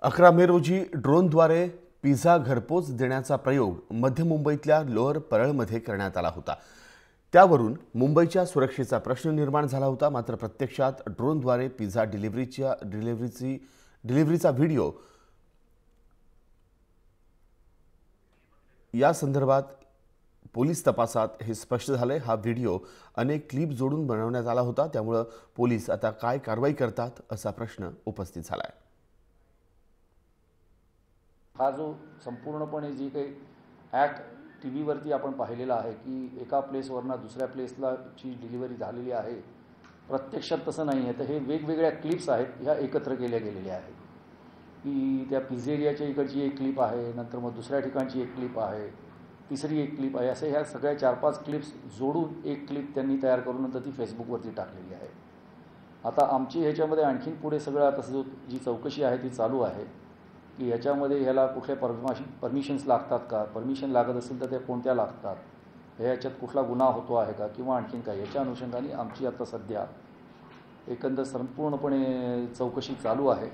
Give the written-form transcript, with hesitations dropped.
11 मे रोजी ड्रोनद्वारे पिझ्झा घरपोच देण्याचा प्रयोग मध्य मुंबईतल्या लोअर परळमध्ये करण्यात आला होता। त्यावरून मुंबईच्या सुरक्षेचा प्रश्न निर्माण झाला होता। मात्र प्रत्यक्षात ड्रोनद्वारे पिझ्झा डिलिव्हरीचा व्हिडिओ या संदर्भात पोलीस तपासात हे स्पष्ट झाले। हा व्हिडिओ अनेक क्लिप जोडून बनवण्यात आला होता। त्यामुळे पोलीस आता काय कारवाई करतात असा प्रश्न उपस्थित झाला आहे। हा जो संपूर्णपणे जी काही ॲक्ट टी व्हीवरती आपण पाहिलेला आहे की एका प्लेसवरनं दुसऱ्या प्लेसला ची डिलिव्हरी झालेली आहे, प्रत्यक्षात तसं नाही आहे। तर हे वेगवेगळ्या क्लिप्स आहेत, ह्या एकत्र केल्या गेलेल्या आहेत की त्या पिझ्झेरियाच्या इकडची एक क्लिप आहे, नंतर मग दुसऱ्या ठिकाणची एक क्लिप आहे, तिसरी एक क्लिप आहे, असे ह्या सगळ्या 4-5 क्लिप्स जोडून एक क्लिप त्यांनी तयार करून नंतर ती फेसबुकवरती टाकलेली आहे। आता आमची ह्याच्यामध्ये आणखीन पुढे सगळं आता जी चौकशी आहे ती चालू आहे की ह्याच्यामध्ये ह्याला कुठल्या परमिशन्स लागतात का, परमिशन लागत असेल तर त्या कोणत्या लागतात, ह्याच्यात कुठला गुन्हा होतो आहे का किंवा आणखीन काय, याच्या अनुषंगाने आमची आता सध्या एकंदर संपूर्णपणे चौकशी चालू आहे।